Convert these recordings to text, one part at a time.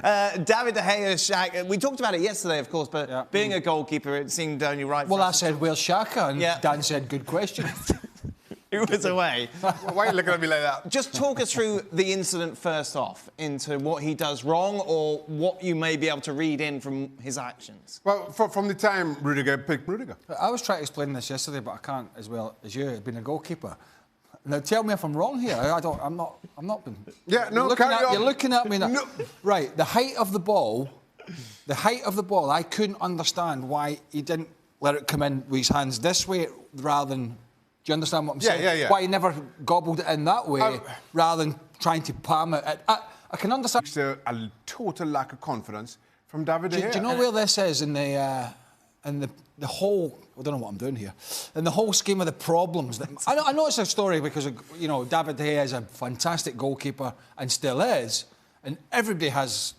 David De Gea, Shaq. We talked about it yesterday, of course, but being a goalkeeper, it seemed only right. Well, I said, "Where's Shaka?" And Dan said, "Good question." Who was away? Why are you looking at me like that? Just talk us through the incident first off, into what he does wrong or what you may be able to read in from his actions. Well, from the time Rudiger picked Rudiger. I was trying to explain this yesterday, but I can't as well as you, being a goalkeeper. Now, tell me if I'm wrong here. I'm not being... Yeah, no, You're looking at me now. No. Right, the height of the ball, I couldn't understand why he didn't let it come in with his hands this way rather than... Do you understand what I'm saying? Yeah. Why he never gobbled it in that way rather than trying to palm it. I can understand... It's a total lack of confidence from David De Gea. Do you know where this is in the whole... I don't know what I'm doing here. In the whole scheme of the problems. I know it's a story because, you know, David De Gea is a fantastic goalkeeper and still is. And everybody has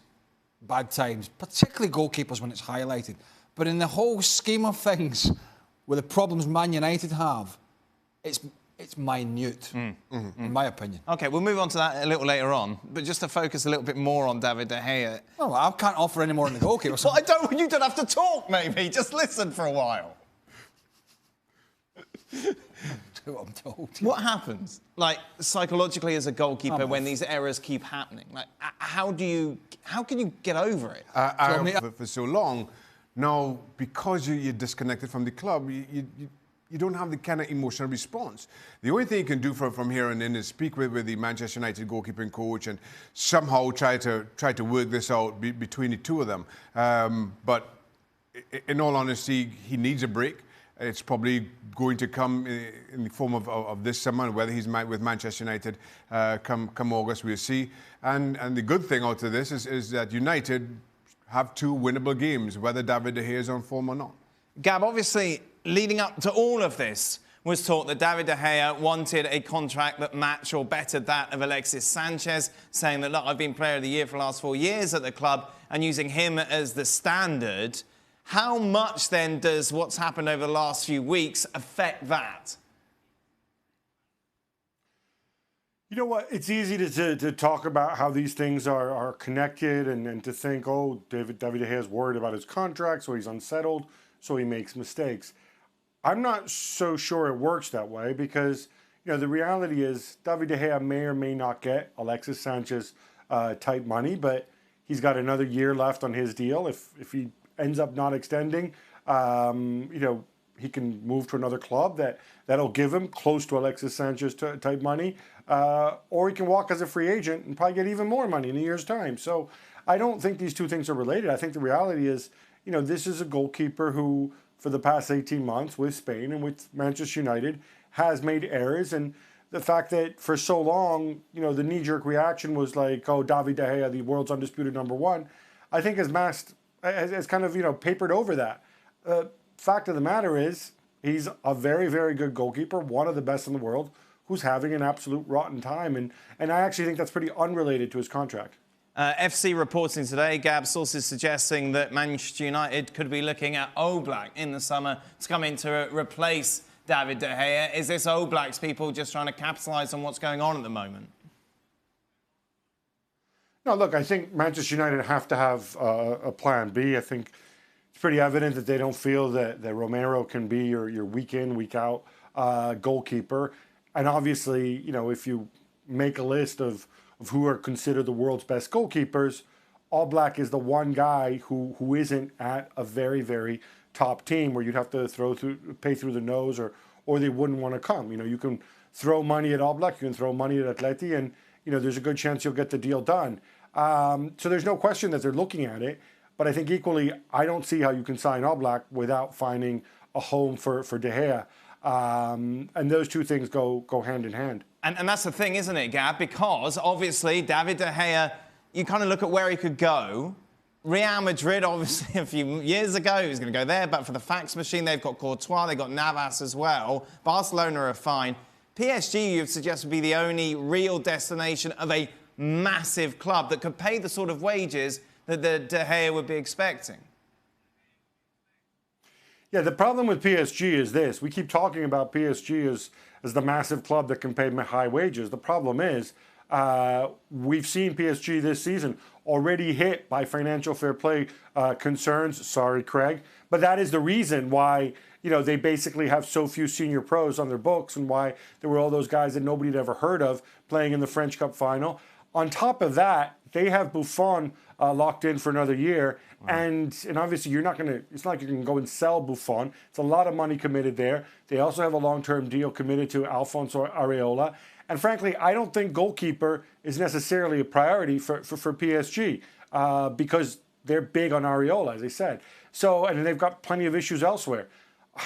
bad times, particularly goalkeepers when it's highlighted. But in the whole scheme of things, with the problems Man United have, it's minute, in my opinion. OK, we'll move on to that a little later on, but just to focus a little bit more on David De Gea. Oh, I can't offer any more on the goalkeeper. Well, you don't have to talk, maybe. Just listen for a while. Do what I'm told. What happens, like, psychologically as a goalkeeper when these errors keep happening? Like, how can you get over it? For so long, now, because you're disconnected from the club, you don't have the kind of emotional response. The only thing you can do from here on in is speak with the Manchester United goalkeeping coach and somehow try to work this out between the two of them. But in all honesty, he needs a break. It's probably going to come in the form of this summer, whether he's with Manchester United come August, we'll see. And the good thing out of this is that United have 2 winnable games, whether David De Gea is on form or not. Gab, obviously, leading up to all of this, was talk that David De Gea wanted a contract that matched or bettered that of Alexis Sanchez, saying that, look, I've been Player of the Year for the last 4 years at the club, and using him as the standard. How much, then, does what's happened over the last few weeks affect that? You know what? It's easy to talk about how these things are connected and to think, oh, David De Gea is worried about his contract, so he's unsettled, so he makes mistakes. I'm not so sure it works that way because, you know, the reality is David De Gea may or may not get Alexis Sanchez type money, but he's got another year left on his deal. If he ends up not extending, you know, he can move to another club that'll give him close to Alexis Sanchez type money, or he can walk as a free agent and probably get even more money in a year's time. So I don't think these two things are related. I think the reality is, you know, this is a goalkeeper who, for the past 18 months with Spain and with Manchester United, has made errors. And the fact that for so long, you know, the knee-jerk reaction was like, oh, David De Gea, the world's undisputed #1, I think has kind of, you know, papered over that. Fact of the matter is, he's a very, very good goalkeeper, one of the best in the world, who's having an absolute rotten time. And I actually think that's pretty unrelated to his contract. FC reporting today, Gab, sources suggesting that Manchester United could be looking at Oblak in the summer to come in to replace David De Gea. Is this Oblak's people just trying to capitalise on what's going on at the moment? No, look, I think Manchester United have to have a plan B. I think it's pretty evident that they don't feel that Romero can be your week in, week out goalkeeper. And obviously, you know, if you make a list of who are considered the world's best goalkeepers, Oblak is the one guy who isn't at a very, very top team where you'd have to pay through the nose or they wouldn't want to come. You know, you can throw money at Oblak, you can throw money at Atleti, and, you know, there's a good chance you'll get the deal done. So there's no question that they're looking at it. But I think equally, I don't see how you can sign Oblak without finding a home for De Gea. And those two things go hand in hand. And that's the thing, isn't it, Gab? Because, obviously, David De Gea, you kind of look at where he could go. Real Madrid, obviously, a few years ago, he was going to go there. But for the fax machine, they've got Courtois, they've got Navas as well. Barcelona are fine. PSG, you've suggested, would be the only real destination of a massive club that could pay the sort of wages that the De Gea would be expecting. Yeah, the problem with PSG is this. We keep talking about PSG as the massive club that can pay high wages. The problem is we've seen PSG this season already hit by financial fair play concerns. Sorry, Craig. But that is the reason why, they basically have so few senior pros on their books and why there were all those guys that nobody had ever heard of playing in the French Cup final. On top of that, they have Buffon locked in for another year. Wow. And obviously it's not like you can go and sell Buffon. It's a lot of money committed there. They also have a long-term deal committed to Alfonso Areola. And frankly, I don't think goalkeeper is necessarily a priority for PSG because they're big on Areola, as I said. So, and they've got plenty of issues elsewhere.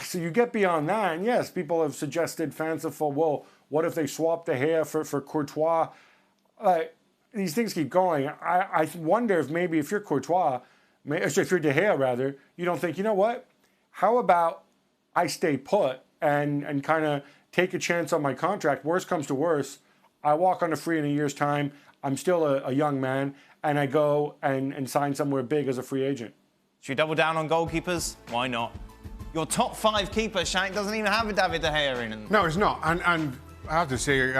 So you get beyond that, and yes, people have suggested fanciful, well, what if they swap De Gea for Courtois? These things keep going. I wonder if maybe if you're Courtois, if you're De Gea rather, you don't think, you know what? How about I stay put and kind of take a chance on my contract? Worst comes to worst, I walk on a free in a year's time. I'm still a young man, and I go and sign somewhere big as a free agent. Should we double down on goalkeepers? Why not? Your top 5 keeper, Shank, doesn't even have a David De Gea in. No, it's not. And I have to say,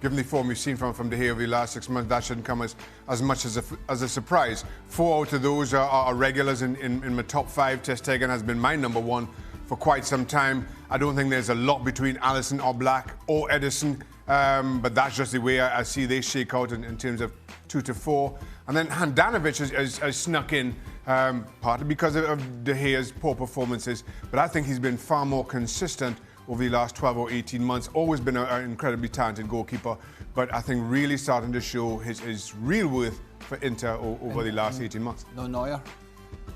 given the form we've seen from De Gea over the last 6 months, that shouldn't come as much as a surprise. 4 out of those are regulars in my top 5. Ter Stegen has been my number 1 for quite some time. I don't think there's a lot between Alisson or Black or Ederson, but that's just the way I see they shake out in terms of 2 to 4. And then Handanovic has snuck in, partly because of De Gea's poor performances, but I think he's been far more consistent over the last 12 or 18 months. Always been an incredibly talented goalkeeper, but I think really starting to show his real worth for Inter over the last 18 months. No Neuer?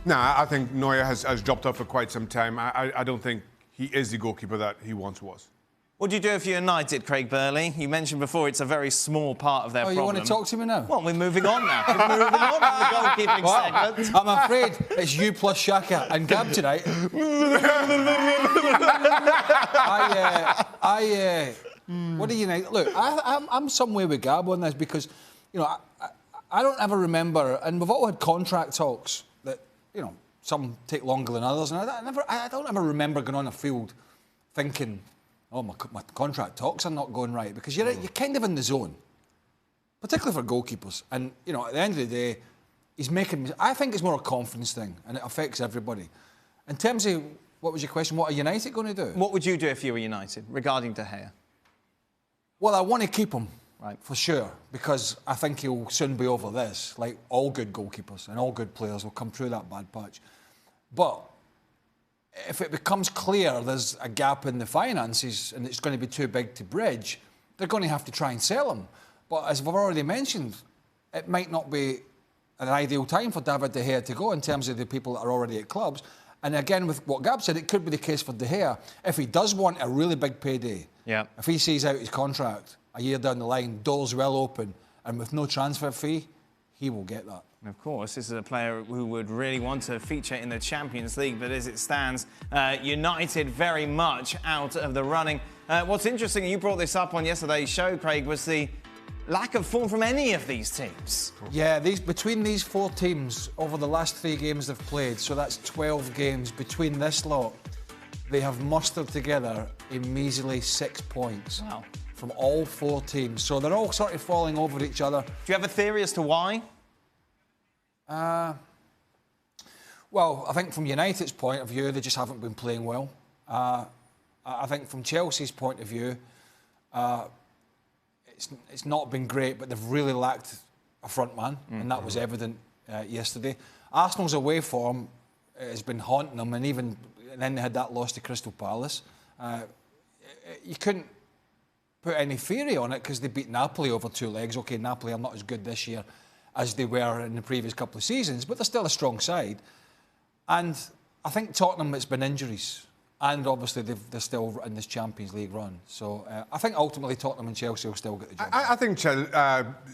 No, I think Neuer has dropped off for quite some time. I don't think he is the goalkeeper that he once was. What do you do if you're United, Craig Burley? You mentioned before it's a very small part of their problem. You want to talk to me now? Well, we're moving on now. We're moving on to the goalkeeping segment. I'm afraid it's you plus Shaka and Gab tonight. What do you think? Look, I'm somewhere with Gab on this because, I don't ever remember, and we've all had contract talks that, some take longer than others, and I don't ever remember going on a field thinking, oh, my contract talks are not going right, because you're kind of in the zone, particularly for goalkeepers. And, at the end of the day, I think it's more a confidence thing, and it affects everybody. In terms of, what was your question, what are United going to do? What would you do if you were United regarding De Gea? Well, I want to keep him, right, for sure, because I think he'll soon be over this, like all good goalkeepers and all good players will come through that bad patch. But if it becomes clear there's a gap in the finances and it's going to be too big to bridge, they're going to have to try and sell him. But as we've already mentioned, it might not be an ideal time for David De Gea to go in terms of the people that are already at clubs. And again, with what Gab said, it could be the case for De Gea. If he does want a really big payday, if he sees out his contract a year down the line, doors well open, and with no transfer fee, he will get that. And of course, this is a player who would really want to feature in the Champions League, but as it stands, United very much out of the running. What's interesting, you brought this up on yesterday's show, Craig, was the lack of form from any of these teams. Yeah, between these 4 teams, over the last 3 games they've played, so that's 12 games, between this lot, they have mustered together a measly 6 points. Wow. From all 4 teams. So they're all sort of falling over each other. Do you have a theory as to why? Well, I think from United's point of view, they just haven't been playing well. I think from Chelsea's point of view, it's not been great, but they've really lacked a front man, and that was evident yesterday. Arsenal's away form has been haunting them, and then they had that loss to Crystal Palace. You couldn't put any theory on it because they beat Napoli over 2 legs. OK, Napoli are not as good this year as they were in the previous couple of seasons, but they're still a strong side. And I think Tottenham, it's been injuries. And obviously they're still in this Champions League run. So I think ultimately Tottenham and Chelsea will still get the job. I think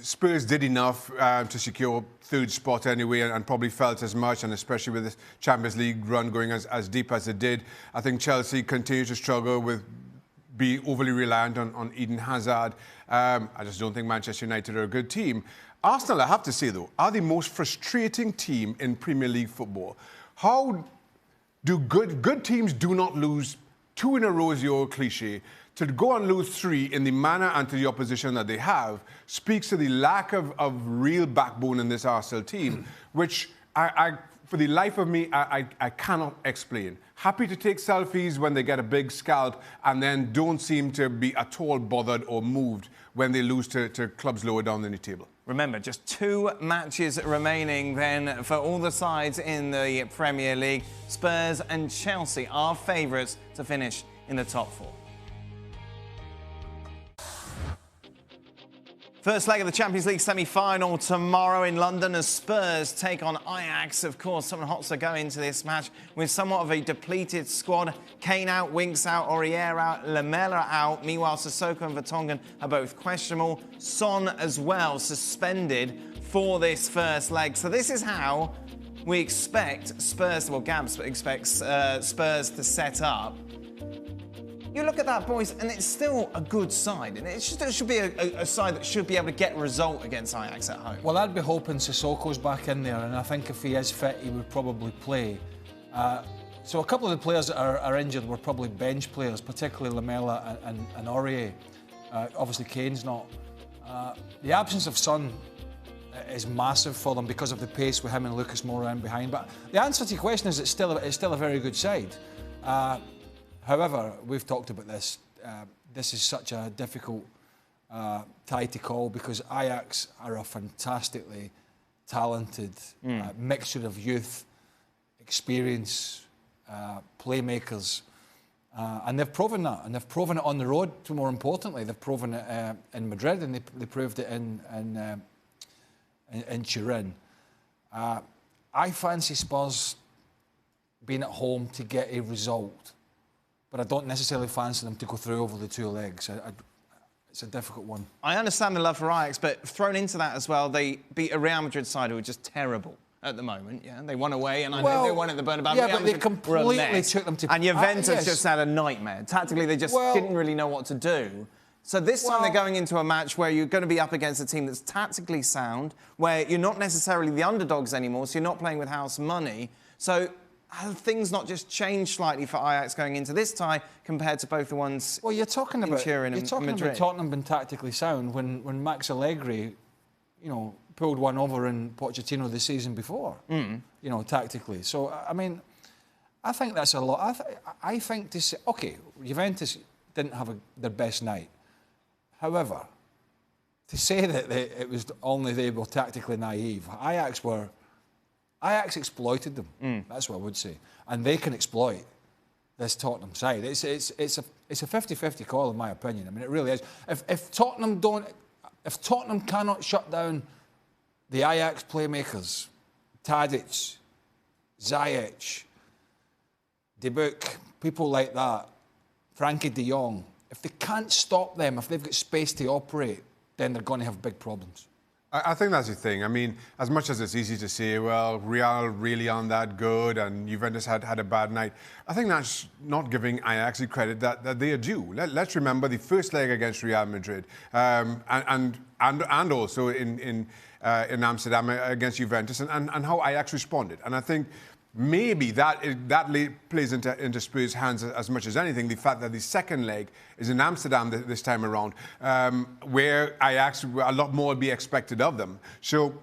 Spurs did enough to secure 3rd spot anyway, and probably felt as much, and especially with the Champions League run going as deep as it did. I think Chelsea continue to struggle with being overly reliant on Eden Hazard. I just don't think Manchester United are a good team. Arsenal, I have to say though, are the most frustrating team in Premier League football. How do good teams do not lose 2 in a row is your cliche. to go and lose 3 in the manner and to the opposition that they have speaks to the lack of real backbone in this Arsenal team, which I for the life of me, I cannot explain. Happy to take selfies when they get a big scalp and then don't seem to be at all bothered or moved when they lose to clubs lower down in the table. Remember, just 2 matches remaining then for all the sides in the Premier League. Spurs and Chelsea are favourites to finish in the top 4. First leg of the Champions League semi-final tomorrow in London as Spurs take on Ajax. Of course, Tottenham Hotspur go into this match with somewhat of a depleted squad. Kane out, Winks out, Aurier out, Lamela out. Meanwhile, Sissoko and Vertonghen are both questionable. Son as well suspended for this first leg. So this is how we expect Spurs, well, Gabs expects Spurs to set up. You look at that, boys, and it's still a good side, and it should be a side that should be able to get a result against Ajax at home. Well, I'd be hoping Sissoko's back in there, and I think if he is fit, he would probably play. So a couple of the players that are injured were probably bench players, particularly Lamela and Aurier. Obviously, Kane's not. The absence of Son is massive for them because of the pace with him and Lucas Moura in behind. But the answer to your question is it's still a very good side. However, we've talked about this. This is such a difficult tie to call because Ajax are a fantastically talented mixture of youth, experience, playmakers, and they've proven that. And they've proven it on the road. More importantly, they've proven it in Madrid, and they proved it in Turin. I fancy Spurs being at home to get a result. But I don't necessarily fancy them to go through over the 2 legs. It's a difficult one. I understand the love for Ajax, but thrown into that as well, they beat a Real Madrid side who are just terrible at the moment. Yeah, they won away, and I know they won at the Bernabeu. Yeah, but they completely took them to... And Juventus just had a nightmare. Tactically, they just didn't really know what to do. So this time they're going into a match where you're going to be up against a team that's tactically sound, where you're not necessarily the underdogs anymore, so you're not playing with house money. So have things not just changed slightly for Ajax going into this tie compared to both the ones you're talking about Tottenham being tactically sound when Max Allegri, pulled one over in Pochettino the season before, tactically. So, I mean, I think that's a lot. I think to say, OK, Juventus didn't have their best night. However, to say that it was only they were tactically naive, Ajax exploited them. That's what I would say, and they can exploit this Tottenham side. It's a 50-50 call in my opinion. I mean, it really is. If Tottenham cannot shut down the Ajax playmakers, Tadic, Ziyech, De Boek, people like that, Frankie De Jong, if they can't stop them, if they've got space to operate, then they're going to have big problems. I think that's the thing. I mean, as much as it's easy to say, well, Real really aren't that good and Juventus had a bad night, I think that's not giving Ajax the credit that they are due. Let's remember the first leg against Real Madrid and also in Amsterdam against Juventus and how Ajax responded. And I think maybe that plays into Spurs' hands as much as anything, the fact that the second leg is in Amsterdam this time around, where Ajax, a lot more will be expected of them. So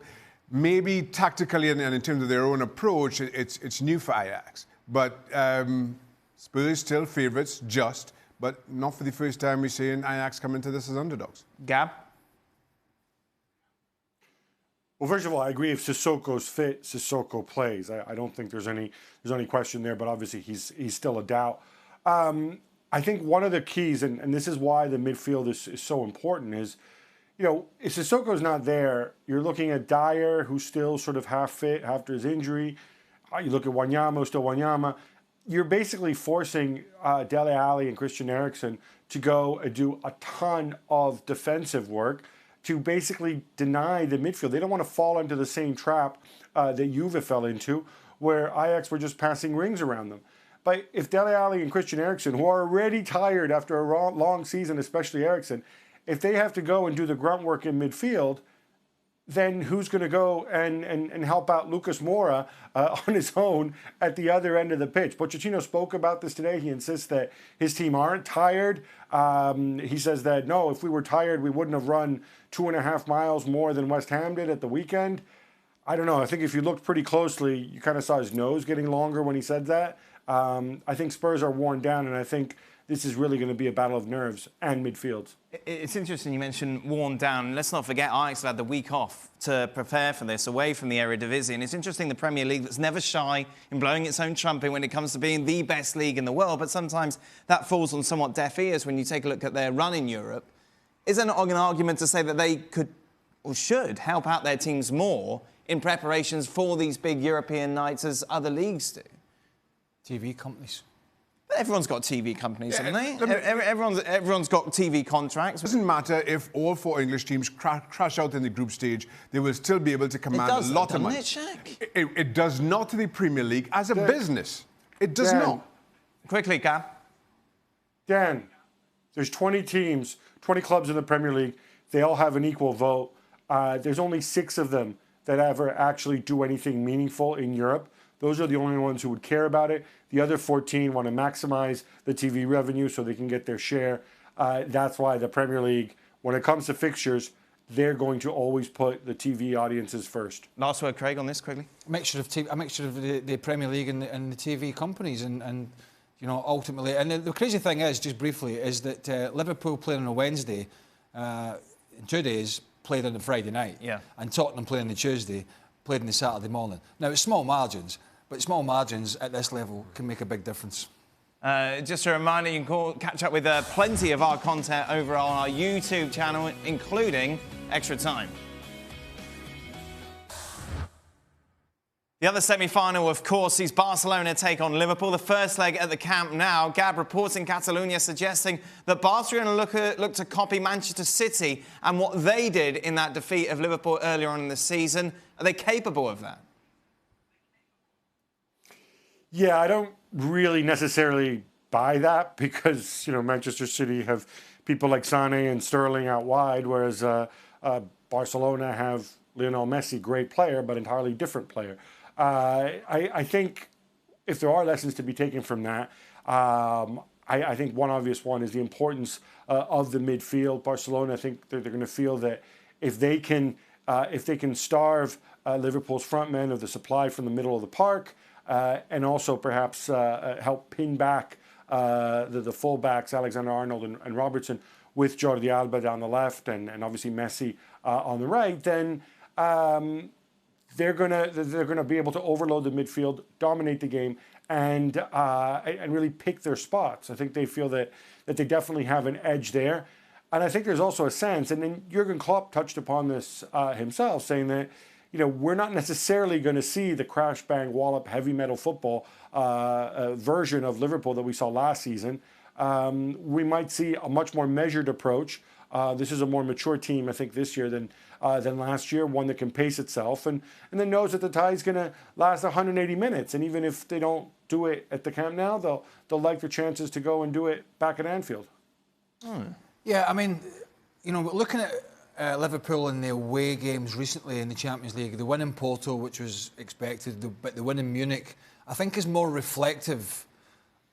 maybe tactically and in terms of their own approach, it's new for Ajax. But Spurs still favourites, but not for the first time we're seeing Ajax come into this as underdogs. Gab? Well, first of all, I agree. If Sissoko's fit, Sissoko plays. I don't think there's any question there. But obviously, he's still a doubt. I think one of the keys, and this is why the midfield is so important, is if Sissoko's not there, you're looking at Dyer, who's still sort of half fit after his injury. You look at Wanyama, still Wanyama. You're basically forcing Dele Alli and Christian Eriksen to go and do a ton of defensive work to basically deny the midfield. They don't want to fall into the same trap that Juve fell into, where Ajax were just passing rings around them. But if Dele Alli and Christian Eriksen, who are already tired after a long season, especially Eriksen, if they have to go and do the grunt work in midfield, then who's going to go and help out Lucas Moura on his own at the other end of the pitch? Pochettino spoke about this today. He insists that his team aren't tired. He says that, no, if we were tired, we wouldn't have run 2.5 miles more than West Ham did at the weekend. I don't know. I think if you looked pretty closely, you kind of saw his nose getting longer when he said that. I think Spurs are worn down, and I think this is really going to be a battle of nerves and midfields. It's interesting you mentioned worn down. Let's not forget Ajax have had the week off to prepare for this away from the Eredivisie. And it's interesting the Premier League that's never shy in blowing its own trumpet when it comes to being the best league in the world. But sometimes that falls on somewhat deaf ears when you take a look at their run in Europe. Is there not an argument to say that they could or should help out their teams more in preparations for these big European nights as other leagues do? TV companies. Everyone's got TV companies, haven't they? Everyone's got TV contracts. It doesn't matter if all 4 English teams crash out in the group stage, they will still be able to command a lot of money. It does not to the Premier League as a business. It does not. Quickly, Cam. Dan, there's 20 teams, 20 clubs in the Premier League. They all have an equal vote. There's only 6 of them that ever actually do anything meaningful in Europe. Those are the only ones who would care about it. The other 14 want to maximize the TV revenue so they can get their share. That's why the Premier League, when it comes to fixtures, they're going to always put the TV audiences first. Last word, Craig, on this quickly. A mixture of the Premier League and the TV companies, and you know, ultimately. And the crazy thing is, just briefly, is that Liverpool playing on a Wednesday, in 2 days, played on the Friday night. Yeah. And Tottenham playing on the Tuesday, played on the Saturday morning. Now, it's small margins, but small margins at this level can make a big difference. Just a reminder, you can catch up with plenty of our content over on our YouTube channel, including Extra Time. The other semi-final, of course, sees Barcelona take on Liverpool. The first leg at the Camp Nou. Gab reports in Catalonia suggesting that Barcelona look to copy Manchester City and what they did in that defeat of Liverpool earlier on in the season. Are they capable of that? Yeah, I don't really necessarily buy that because, you know, Manchester City have people like Sané and Sterling out wide, whereas Barcelona have Lionel Messi, great player, but entirely different player. I think if there are lessons to be taken from that, I think one obvious one is the importance of the midfield. Barcelona, I think they're going to feel that if they can starve Liverpool's front men of the supply from the middle of the park, and also perhaps help pin back the fullbacks, Alexander-Arnold and Robertson, with Jordi Alba down the left and obviously Messi on the right, then they're gonna be able to overload the midfield, dominate the game, and really pick their spots. I think they feel that they definitely have an edge there. And I think there's also a sense, and then Jurgen Klopp touched upon this himself, saying that, you know, we're not necessarily going to see the crash, bang, wallop, heavy metal football version of Liverpool that we saw last season. We might see a much more measured approach. This is a more mature team, I think, this year than last year, one that can pace itself and then knows that the tie is going to last 180 minutes. And even if they don't do it at the Camp Nou, they'll like their chances to go and do it back at Anfield. Yeah, I mean, you know, looking at Liverpool in the away games recently in the Champions League, the win in Porto, which was expected, but the win in Munich, I think is more reflective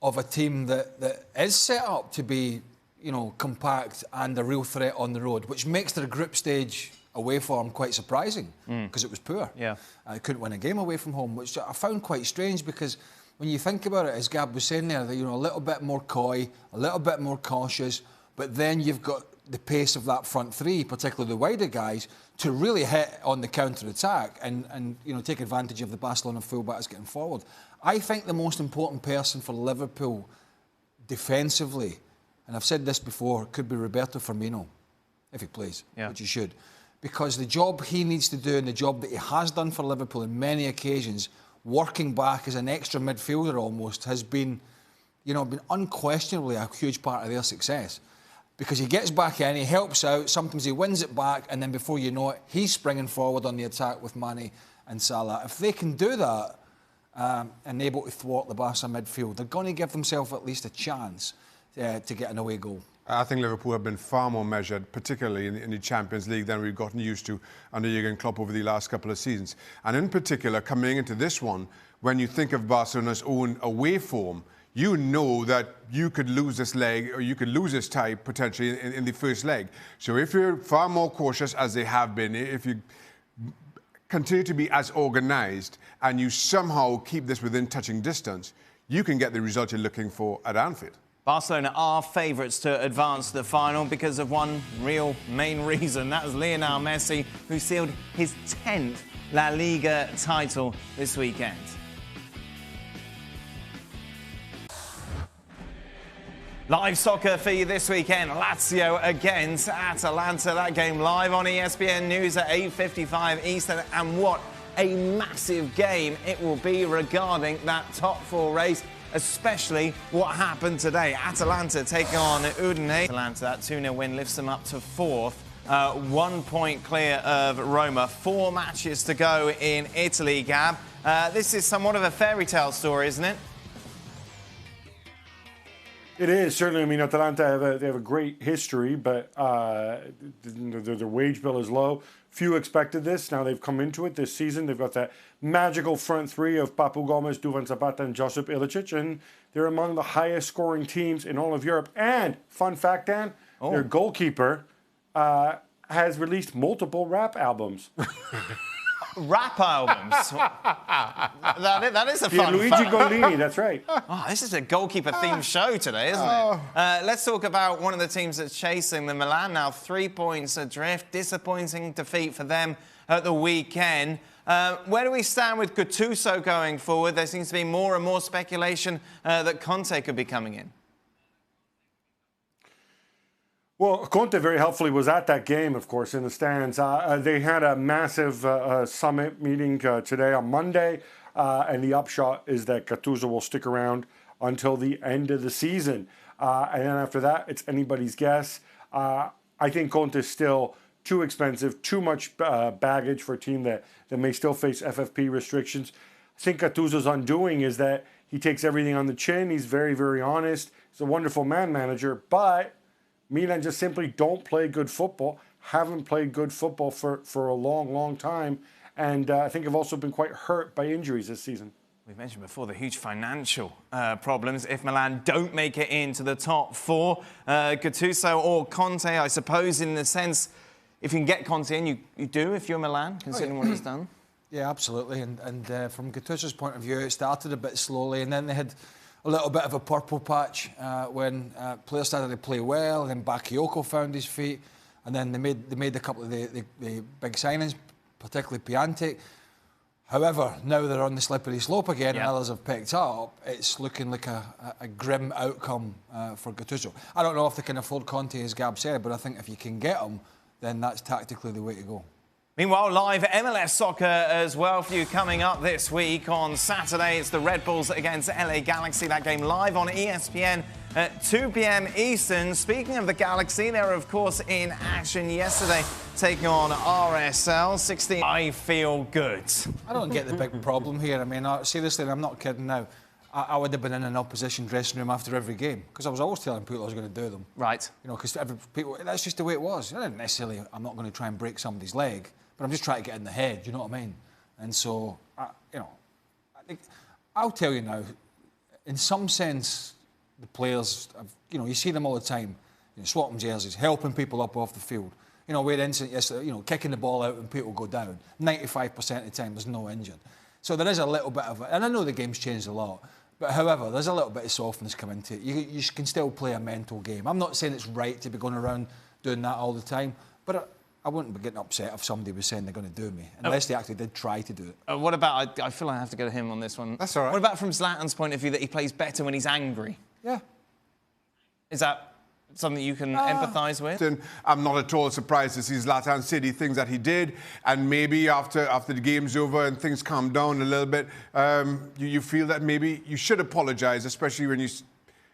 of a team that is set up to be, you know, compact and a real threat on the road, which makes their group stage away form quite surprising because it was poor. Yeah, I couldn't win a game away from home, which I found quite strange because when you think about it, as Gab was saying there, that, you know, a little bit more coy, a little bit more cautious, but then you've got the pace of that front three, particularly the wider guys, to really hit on the counter-attack and you know, take advantage of the Barcelona fullbacks getting forward. I think the most important person for Liverpool defensively, and I've said this before, could be Roberto Firmino, if he plays, which he should. Because the job he needs to do and the job that he has done for Liverpool on many occasions, working back as an extra midfielder almost, has been, you know, been unquestionably a huge part of their success. Because he gets back in, he helps out, sometimes he wins it back, and then before you know it, he's springing forward on the attack with Mane and Salah. If they can do that and able to thwart the Barca midfield, they're going to give themselves at least a chance to get an away goal. I think Liverpool have been far more measured, particularly in the Champions League, than we've gotten used to under Jurgen Klopp over the last couple of seasons. And in particular, coming into this one, when you think of Barcelona's own away form, you know that you could lose this leg or you could lose this tie potentially in the first leg. So if you're far more cautious, as they have been, if you continue to be as organised and you somehow keep this within touching distance, you can get the result you're looking for at Anfield. Barcelona are favourites to advance to the final because of one real main reason. That was Lionel Messi, who sealed his 10th La Liga title this weekend. Live soccer for you this weekend. Lazio against Atalanta. That game live on ESPN News at 8:55 Eastern. And what a massive game it will be regarding that top four race, especially what happened today. Atalanta taking on Udine. Atalanta, that 2-0 win lifts them up to fourth. 1 point clear of Roma. 4 matches to go in Italy, Gab. This is somewhat of a fairy tale story, isn't it? It is, certainly. I mean, Atalanta they have a great history, but their wage bill is low. Few expected this. Now they've come into it this season. They've got that magical front three of Papu Gomez, Duvan Zapata, and Josip Ilicic, and they're among the highest scoring teams in all of Europe. And, fun fact, Dan, their goalkeeper has released multiple rap albums. Rap albums. that is a fun Luigi fact. Golini, that's right. Oh, this is a goalkeeper-themed show today, isn't it? Let's talk about one of the teams that's chasing the Milan now. 3 points adrift. Disappointing defeat for them at the weekend. Where do we stand with Gattuso going forward? There seems to be more and more speculation that Conte could be coming in. Well, Conte very helpfully was at that game, of course, in the stands. They had a massive summit meeting today on Monday, and the upshot is that Gattuso will stick around until the end of the season. And then after that, it's anybody's guess. I think Conte is still too expensive, too much baggage for a team that may still face FFP restrictions. I think Gattuso's undoing is that he takes everything on the chin. He's very, very honest. He's a wonderful manager, but Milan just simply don't play good football, haven't played good football for a long, long time, and I think have also been quite hurt by injuries this season. We've mentioned before the huge financial problems if Milan don't make it into the top four. Gattuso or Conte, I suppose, in the sense, if you can get Conte in, you do if you're Milan, considering what he's done. Yeah, absolutely. And from Gattuso's point of view, it started a bit slowly, and then they had a little bit of a purple patch when players started to play well, and then Bakayoko found his feet, and then they made a couple of the big signings, particularly Pjanic. However, now they're on the slippery slope again, and others have picked up. It's looking like a grim outcome for Gattuso. I don't know if they can afford Conte, as Gab said, but I think if you can get him, then that's tactically the way to go. Meanwhile, live MLS soccer as well for you coming up this week. On Saturday, it's the Red Bulls against LA Galaxy. That game live on ESPN at 2 p.m. Eastern. Speaking of the Galaxy, they were, of course, in action yesterday, taking on RSL 16. I feel good. I don't get the big problem here. I mean, seriously, and I'm not kidding now. I would have been in an opposition dressing room after every game because I was always telling people I was going to do them. Right. You know, because people, that's just the way it was. I didn't necessarily, I'm not going to try and break somebody's leg, but I'm just trying to get in the head, you know what I mean? And so, you know, I think, I'll tell you now, in some sense, the players, you know, you see them all the time, you know, swapping jerseys, helping people up off the field. You know, we had an incident yesterday, you know, kicking the ball out and people go down. 95% of the time, there's no injured. So there is a little bit of it, and I know the game's changed a lot, but however, there's a little bit of softness coming to it. You can still play a mental game. I'm not saying it's right to be going around doing that all the time, but I wouldn't be getting upset if somebody was saying they're going to do me, unless they actually did try to do it. What about, I feel I have to go to him on this one. That's all right. What about from Zlatan's point of view that he plays better when he's angry? Yeah. Is that something you can empathise with? And I'm not at all surprised to see Zlatan say the things that he did, and maybe after the game's over and things calm down a little bit, you feel that maybe you should apologise, especially when you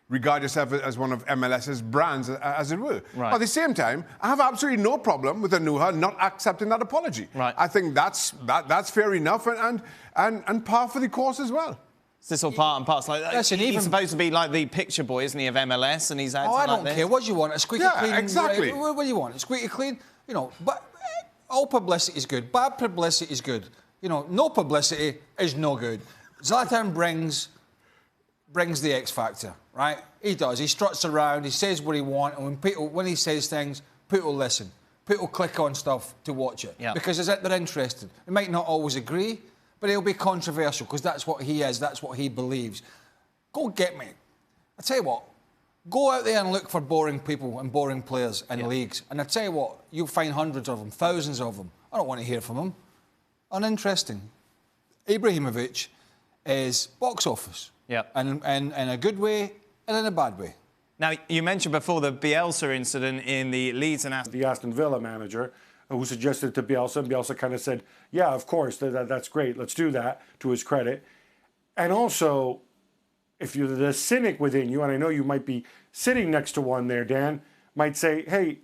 regard yourself as one of MLS's brands, as it were. Right. At the same time, I have absolutely no problem with Anuha not accepting that apology. Right. I think that's fair enough and par for the course as well. Is this all part and parcel? Like, Listen, he's supposed to be like the picture boy, isn't he, of MLS, and he's acting I like don't this. care. What do you want? A squeaky clean? Exactly. What do you want? A squeaky clean? You know, but all publicity is good. Bad publicity is good. You know, no publicity is no good. Zlatan brings the X factor, right? He does. He struts around. He says what he wants, and when he says things, people listen. People click on stuff to watch it because they're interested. They might not always agree, but it'll be controversial because that's what he is. That's what he believes. Go get me. I tell you what. Go out there and look for boring people and boring players in leagues. And I tell you what, you'll find hundreds of them, thousands of them. I don't want to hear from them. Uninteresting. Ibrahimovic is box office. Yeah. And in a good way and in a bad way. Now, you mentioned before the Bielsa incident in the Leeds and The Aston Villa manager who suggested it to Bielsa, and Bielsa kind of said, yeah, of course, that's great, let's do that, to his credit. And also, if you're the cynic within you, and I know you might be sitting next to one there, Dan, might say, hey,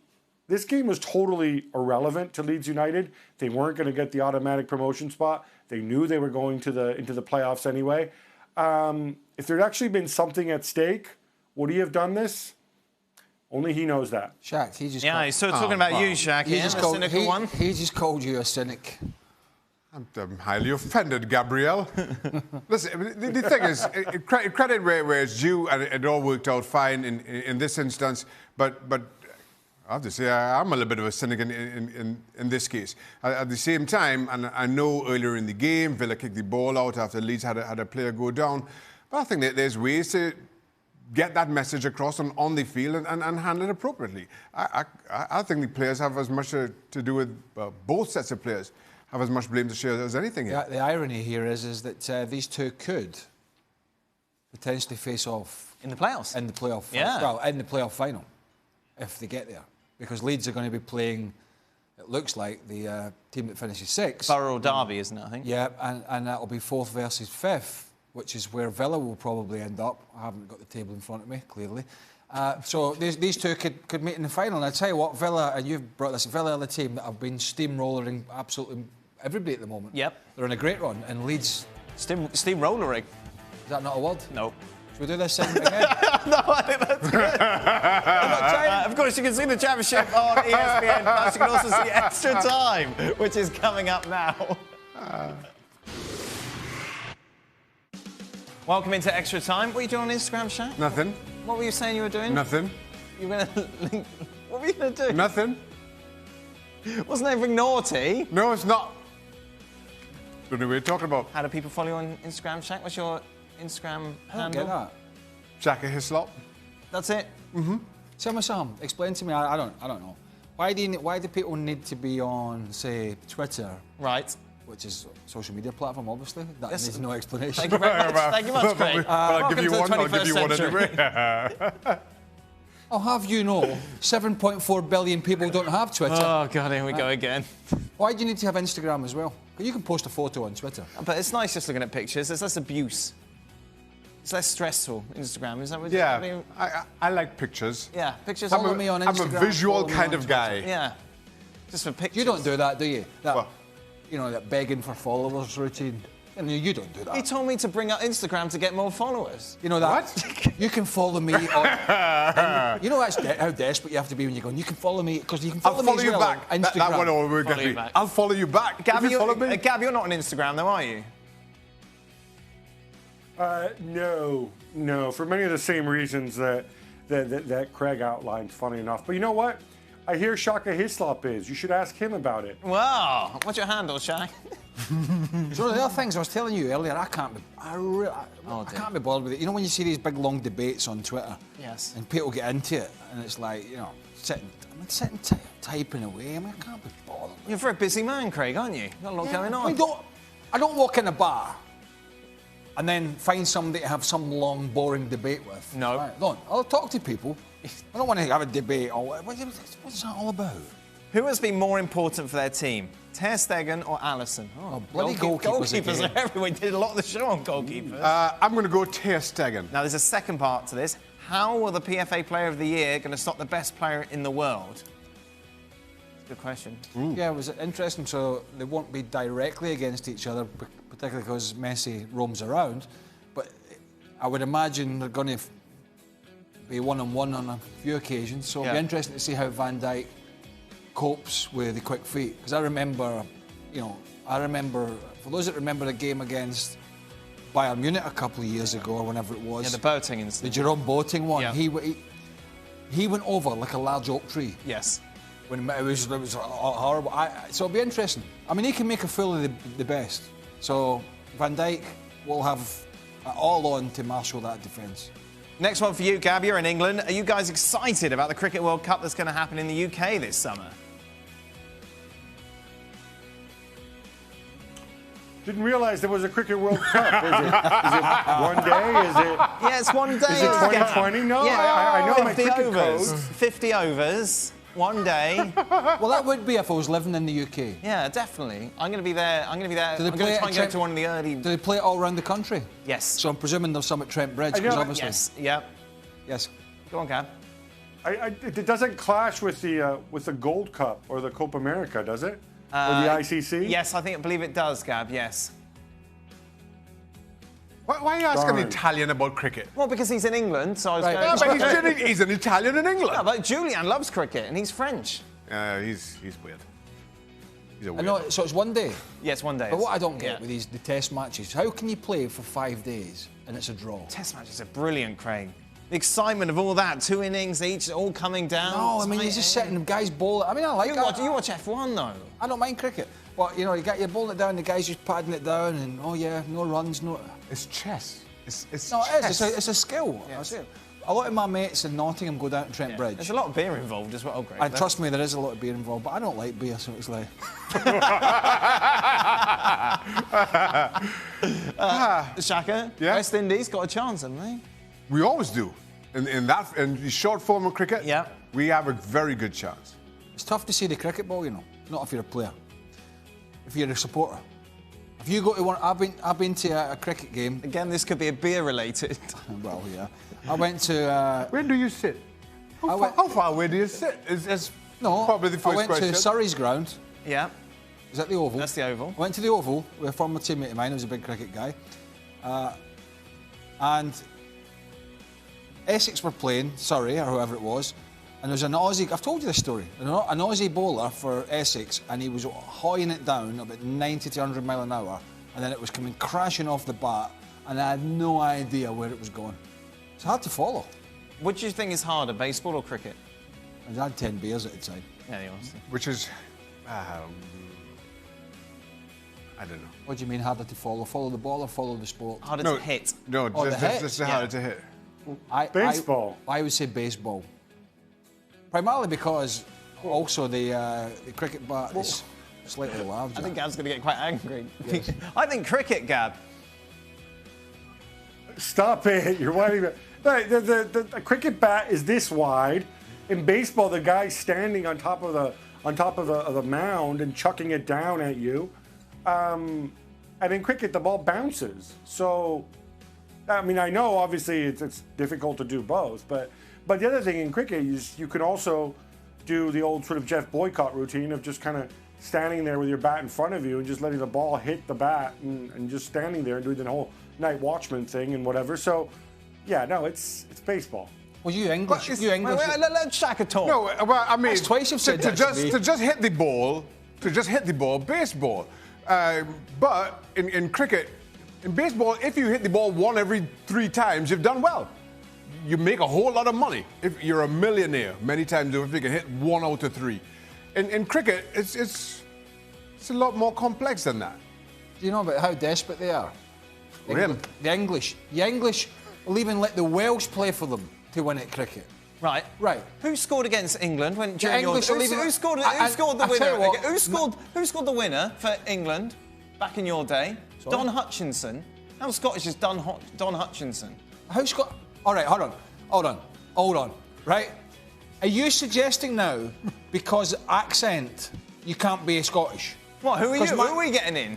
this game was totally irrelevant to Leeds United. They weren't going to get the automatic promotion spot. They knew they were going into the playoffs anyway. If there'd actually been something at stake, would he have done this? Only he knows that. Shaq, he just... he's sort of talking about you, Shaq. He just called you a cynic. I'm highly offended, Gabriel. Listen, the thing is, credit where it's due, and it all worked out fine in this instance, but I have to say, I'm a little bit of a cynic in this case. At the same time, and I know earlier in the game, Villa kicked the ball out after Leeds had a player go down, but I think that there's ways to get that message across on the field and handle it appropriately. I think the players have as much to do with both sets of players. Have as much blame to share as anything here. The irony here is that these two could potentially face off in the playoffs. In the playoff, in the playoff final, if they get there, because Leeds are going to be playing. It looks like the team that finishes sixth. Borough Derby, isn't it? I think. Yeah, and that'll be fourth versus fifth, which is where Villa will probably end up. I haven't got the table in front of me, clearly. So these two could meet in the final. And I tell you what, Villa, and you've brought this, Villa are the team that have been steamrolling absolutely everybody at the moment. Yep. They're in a great run, and Leeds... Steamrollering. Is that not a word? No. Should we do this segment again? No, I think that's good. Of course, you can see the championship on ESPN, but you can also see Extra Time, which is coming up now. Welcome into Extra Time. What are you doing on Instagram, Shaq? Nothing. What were you saying you were doing? Nothing. You were going to... What were you going to do? Nothing. Wasn't anything naughty? No, it's not. Don't know what you're talking about. How do people follow you on Instagram, Shaq? What's your Instagram handle? Get that. Shaka Hislop. That's it? Mm-hmm. Sam, explain to me. I don't know. Why do people need to be on, say, Twitter? Right. Which is a social media platform, obviously. That needs no explanation. Thank you very much. Thank you much, Craig. I'll give you one anyway. I'll have you know, 7.4 billion people don't have Twitter. Oh, God, here we go again. Why do you need to have Instagram as well? You can post a photo on Twitter. But it's nice just looking at pictures. There's less abuse. It's less stressful, Instagram. Is that what Yeah, I mean? I like pictures. Yeah, pictures. Follow me on Instagram. I'm a visual kind of Twitter. guy. Yeah, just for pictures. You don't do that, do you? What? You know, that begging for followers routine. I mean, you don't do that. He told me to bring up Instagram to get more followers. You know that? What? You can follow me on... you know how desperate you have to be when you're going, you can follow me, because you can follow me I'll follow as you well back. on Instagram. That one will get me. I'll follow you back. Gab, If you follow me. Gab, you're not on Instagram, though, are you? No. For many of the same reasons that Craig outlined, funny enough. But you know what? I hear Shaka Hislop is. You should ask him about it. Wow. What's your handle, Shaq? So the other things I was telling you earlier, I can't be bothered with it. You know when you see these big long debates on Twitter, Yes. and people get into it, and it's like, you know, sitting typing away. I mean, I can't be bothered. You're a very busy man, Craig, aren't you? Got a lot going on. I don't walk in a bar and then find somebody to have some long, boring debate with. No. Right, don't. I'll talk to people. I don't want to have a debate. What's that all about? Who has been more important for their team, Ter Stegen or Alisson? Oh, bloody goalkeepers are everywhere. We did a lot of the show on goalkeepers. I'm going to go Ter Stegen. Now, there's a second part to this. How will the PFA Player of the Year going to stop the best player in the world? Good question. Yeah, it was interesting. So they won't be directly against each other, particularly because Messi roams around. But I would imagine they're going to be one-on-one on a few occasions. So it'll be interesting to see how Van Dijk copes with the quick feet. Because I remember, for those that remember the game against Bayern Munich a couple of years ago or whenever it was. Yeah, the Boateng incident. The Jerome Boateng one. Yeah. He went over like a large oak tree. Yes. When it was horrible. So it'll be interesting. I mean, he can make a fool of the best. So Van Dijk will have all on to marshal that defence. Next one for you, Gab. You're in England. Are you guys excited about the Cricket World Cup that's going to happen in the UK this summer? Didn't realize there was a Cricket World Cup. Is it 1 day? Is it? Yeah, it's 1 day. Is it 2020? No, yeah. I know my 50 cricket overs. code. 50 overs. 1 day. Well, that would be if I was living in the UK. Yeah, definitely. I'm going to be there. I'm going to Do they I'm going to try and go Trent- to one of the early. Do they play it all around the country? Yes. So I'm presuming there's some at Trent Bridge, I know, because obviously. Yes. Yep. Yes. Go on, Gab. It doesn't clash with the Gold Cup or the Copa America, does it? Or the ICC? Yes, I believe it does, Gab. Yes. Why are you asking Darn. Italian about cricket? Well, because he's in England, so I was Right. going. Yeah, but he's an Italian in England. No, but Julian loves cricket, and he's French. He's weird. He's a I weird. know, so it's 1 day. Yes, 1 day. But what I don't get Yeah. with the test matches, how can you play for 5 days and it's a draw? Test matches are brilliant, Craig. The excitement of all that, 2 innings each, all coming down. No, I mean, you're just sitting, guys bowl it. I mean, I like that. You watch F1 though. I don't mind cricket. But, you got your bowling it down, the guys just padding it down, and, oh yeah, no runs, no... It's chess. It's No, it chess. is. It's a skill. Yes. I say it. A lot of my mates in Nottingham go down to Trent Bridge. There's a lot of beer involved as well, Greg. And trust me, there is a lot of beer involved, but I don't like beer, so it's like... Shaka, Yeah? West Indies got a chance, haven't they? We always do. In the short form of cricket, Yeah. we have a very good chance. It's tough to see the cricket ball, not if you're a player. If you're a supporter. If you go to one... I've been to a cricket game. Again, this could be a beer related. Well, yeah. I went to... Where do you sit? How far away do you sit? Is no, probably the first I went question. to Surrey's ground. Yeah, Is that the Oval? that's the Oval. I went to the Oval with a former teammate of mine who was a big cricket guy. And Essex were playing, Surrey or whoever it was, and there was an Aussie, I've told you this story, an Aussie bowler for Essex, and he was hoying it down about 90 to 100 mile an hour, and then it was coming crashing off the bat, and I had no idea where it was going. It's hard to follow. What do you think is harder, baseball or cricket? I had 10 beers at the time. Yeah, you honestly. Which is, I don't know. What do you mean harder to follow? Follow the ball or follow the sport? Harder to hit. No, Oh, the hit? just harder to hit. Baseball. I would say baseball. Primarily because also the cricket bat is slightly larger. I think Gab's going to get quite angry. I think cricket, Gab. Stop it! You're winding me. The cricket bat is this wide. In baseball, the guy's standing on top of the mound and chucking it down at you. And in cricket, the ball bounces. So, I mean, I know obviously it's difficult to do both, but the other thing in cricket is you can also do the old sort of Jeff Boycott routine of just kind of standing there with your bat in front of you and just letting the ball hit the bat and just standing there and doing the whole night watchman thing and whatever. So, yeah, no, it's baseball. Well, you English. But You English. Wait, let Shaka talk. No, well, I mean, That's twice you've said that to me. to just hit the ball, baseball. But in cricket, in baseball, if you hit the ball 1 every 3 times, you've done well. You make a whole lot of money. If you're a millionaire, many times if you can hit 1 out of 3. In cricket, it's a lot more complex than that. Do you know about how desperate they are? Him. The English will even let the Welsh play for them to win at cricket. Right. Right. Who scored against England when during your... English will Who even- scored the I tell winner? you what, Who scored the winner for England back in your day? Sorry? Don Hutchinson. How Scottish is Don Hutchinson? How's got? All right, hold on. Right? Are you suggesting now, because accent, you can't be Scottish? What? Who are you? 'Cause Who are we getting in?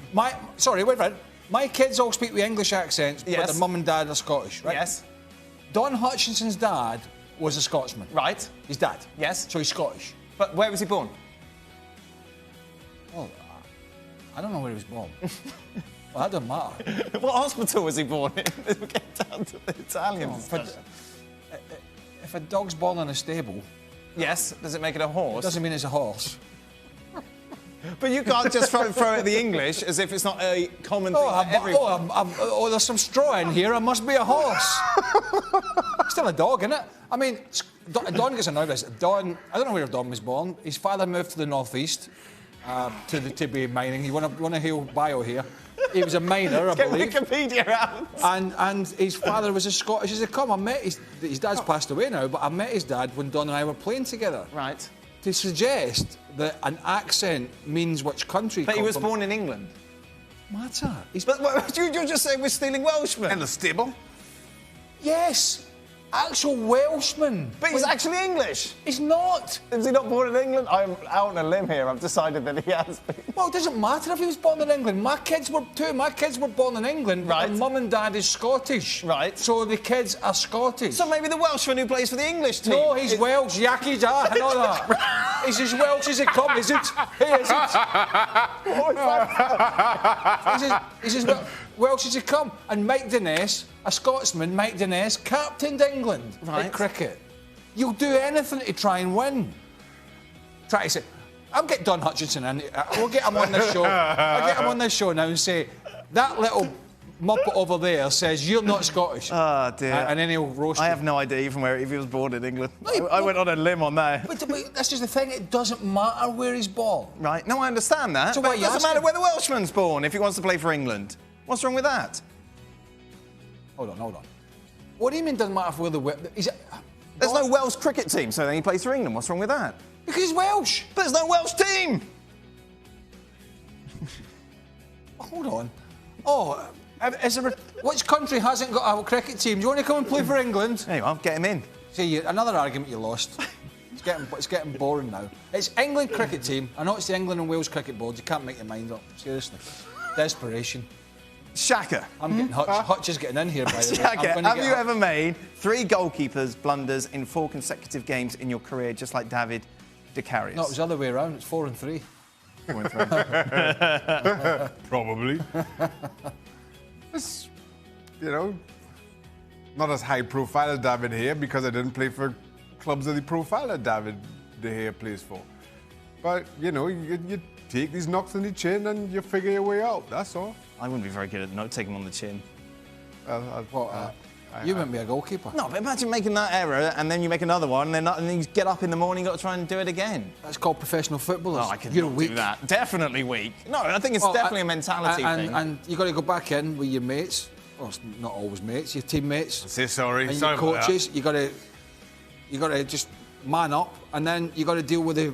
Sorry, wait a minute. My kids all speak with English accents, but Yes. their mum and dad are Scottish, right? Yes. Don Hutchinson's dad was a Scotsman. Right. His dad. Yes. So he's Scottish. But where was he born? Oh, I don't know where he was born. Well, that doesn't matter. What hospital was he born in? We'll get down to the Italian discussion. If a dog's born in a stable, Yes, does it make it a horse? it doesn't mean it's a horse. But you can't just throw it the English as if it's not a common thing for everyone. There's some straw in here. I must be a horse. Still a dog, isn't it? I mean, Don gets annoyed with this. Don, I don't know where Don was born. His father moved to the northeast to be mining. You want to hear bio here? He was a miner, I believe. Get Wikipedia out. And his father was a Scottish. He said, "Come, I met his dad's passed away now, but I met his dad when Don and I were playing together." Right. To suggest that an accent means which country. But he was born in England. Matter. But you're just saying we're stealing Welshmen. In the stable? Yes, actual Welshman. But he's actually English. He's not. Is he not born in England? I'm out on a limb here. I've decided that he has been. Well, it doesn't matter if he was born in England. My kids were too. My kids were born in England, but Right. their mum and dad is Scottish. Right. So the kids are Scottish. So maybe the Welshman who plays for the English team. No, he's Welsh. Yaki's I know that. He's as Welsh as it comes, is it? He is it. He's as Welsh as it come. And Mike Denness, a Scotsman, Mike Denness, captained England at cricket. You'll do anything to try and win. Try to say, I'll get Don Hutchinson in. We'll get him on this show. I'll get him on this show now and say, that little muppet over there says you're not Scottish. Oh, dear. And then he'll roast I you. have no idea even where if he was born in England. No, I went on a limb on that. But that's just the thing. It doesn't matter where he's born. Right. No, I understand that. So but what it are you doesn't matter asking? where the Welshman's born if he wants to play for England. What's wrong with that? Hold on. What do you mean doesn't matter where the... There's no Welsh cricket team, so then he plays for England. What's wrong with that? Because he's Welsh. But there's no Welsh team. Hold on. Oh, which country hasn't got a cricket team? Do you want to come and play for England? Anyway, I'll get him in. See, another argument you lost. It's getting boring now. It's England cricket team. I know it's the England and Wales cricket board. You can't make your mind up. Seriously. Desperation. Shaka. I'm getting Hutch is getting in here, by the way. Shaka, have you ever made 3 goalkeepers blunders in 4 consecutive games in your career, just like David De Carrius? No, it was the other way around. It's 4 and 3. Probably. It's, not as high profile as David here because I didn't play for clubs of the profile that David De Gea plays for. But, you take these knocks on the chin and you figure your way out. That's all. I wouldn't be very good at not taking him on the chin. You wouldn't be a goalkeeper. No, but imagine making that error and then you make another one and then you get up in the morning, you've got to try and do it again. That's called professional footballers. Oh, I could You're not weak. do that. Definitely weak. No, I think it's definitely a mentality thing. And you got to go back in with your mates. Well, it's not always mates. Your teammates. Say sorry. And Sorry your about coaches. You got to just man up, and then you got to deal with the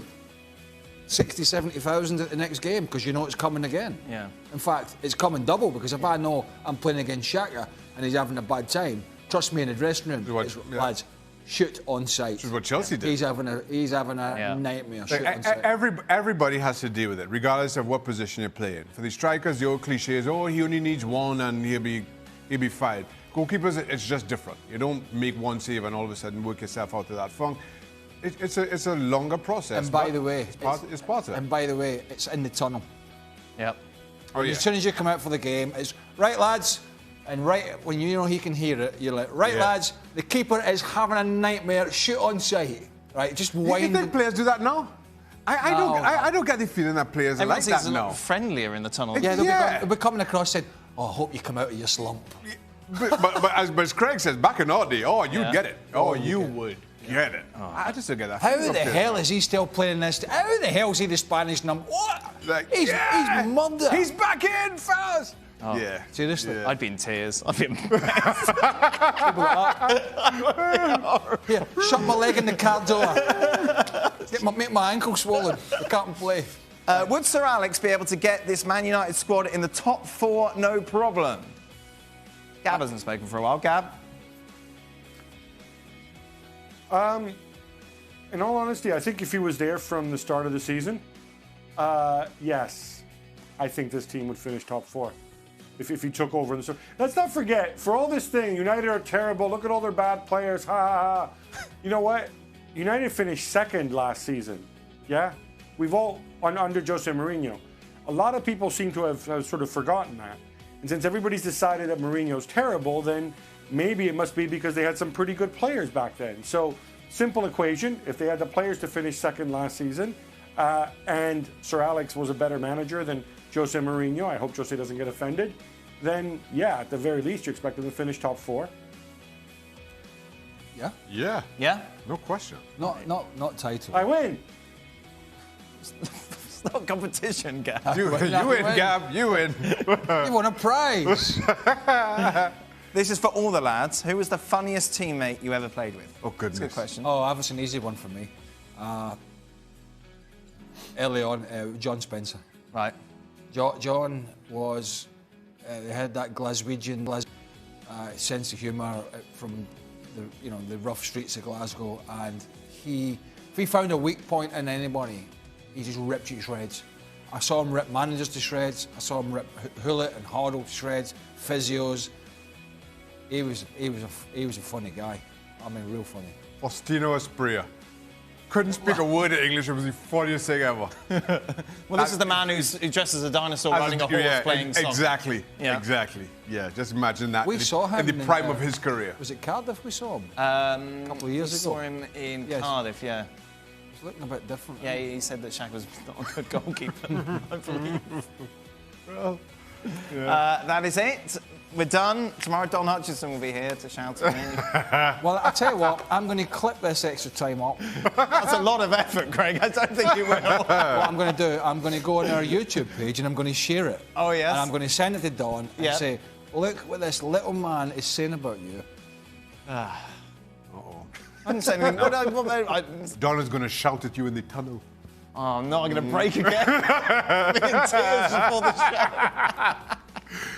60, 70,000 at the next game because you know it's coming again. Yeah. In fact, it's coming double because if I know I'm playing against Xhaka and he's having a bad time, trust me, in the dressing room, lads, shoot on sight. Which is what Chelsea did. He's having a nightmare. Shoot on sight. Everybody has to deal with it, regardless of what position you're playing. For the strikers, the old cliche is, he only needs one and he'll be fine. Goalkeepers, it's just different. You don't make one save and all of a sudden work yourself out of that funk. It's a longer process. And by the way, it's part of it. And by the way, it's in the tunnel. Yep. Oh, yeah. As soon as you come out for the game, it's right, lads. And right when you know he can hear it, you're like, right, lads, the keeper is having a nightmare. Shoot on sight. Right, just wind. You think players do that now? I don't get the feeling that players are like that a now. lot friendlier in the tunnel. Yeah, they'll be coming across saying, I hope you come out of your slump. But as Craig says, back in our day, you'd get it. You would get it. I just don't get that. How the hell is he still playing this? How the hell is he the Spanish number? What? He's murdered. He's back in, fellas. Oh. Yeah. Seriously? Yeah. I'd be in tears. I'd be Here, shut my leg in the car door. Make my ankle swollen. I can't play. Would Sir Alex be able to get this Man United squad in the top 4, no problem? Gab hasn't spoken for a while. Gab? In all honesty, I think if he was there from the start of the season, yes, I think this team would finish top 4. If he took over in the start. Let's not forget, for all this thing, United are terrible. Look at all their bad players. Ha ha ha. You know what? United finished 2nd last season. Yeah? We've all, under Jose Mourinho. A lot of people seem to have sort of forgotten that. And since everybody's decided that Mourinho's terrible, then maybe it must be because they had some pretty good players back then. So, simple equation, if they had the players to finish second last season, and Sir Alex was a better manager than Jose Mourinho, I hope Jose doesn't get offended, then yeah, at the very least you expect them to finish top 4. Yeah. Yeah. Yeah? No question. Not title. I win. It's not competition, Gab. You win, Gab. You win. You won a prize. This is for all the lads. Who was the funniest teammate you ever played with? Oh, goodness. That's a good question. Oh, I have an easy one for me. Early on, John Spencer. Right. John was, he had that Glaswegian sense of humour from the rough streets of Glasgow, and if he found a weak point in anybody, he just ripped you to shreds. I saw him rip managers to shreds. I saw him rip Hullet and Hoddle to shreds, physios. He was a funny guy. I mean, real funny. Faustino Asprilla. Couldn't speak a word of English. It was the funniest thing ever. Well, this is the man who dressed as a dinosaur riding a horse playing soccer. Exactly. Yeah. Exactly. Yeah, just imagine that. We saw him in the prime of his career. Was it Cardiff we saw him? A couple of years ago. saw him in Yes. Cardiff, yeah. He's looking a bit different. Yeah, he said that Shaq was not a good goalkeeper, I believe. Well, yeah. That is it. We're done. Tomorrow, Don Hutchison will be here to shout at me. Well, I tell you what, I'm going to clip this extra time up. That's a lot of effort, Craig. I don't think you will. What I'm going to do, I'm going to go on our YouTube page and I'm going to share it. Oh, yes? And I'm going to send it to Don and Yep. say, look what this little man is saying about you. I didn't say anything. Don is going to shout at you in the tunnel. Oh, no, I'm going to break again. I'm in tears before the show.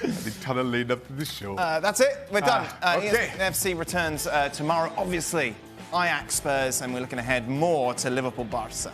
The tunnel lead up to the show. That's it. We're done. Okay. ESPN FC returns tomorrow. Obviously, Ajax Spurs, and we're looking ahead more to Liverpool Barca.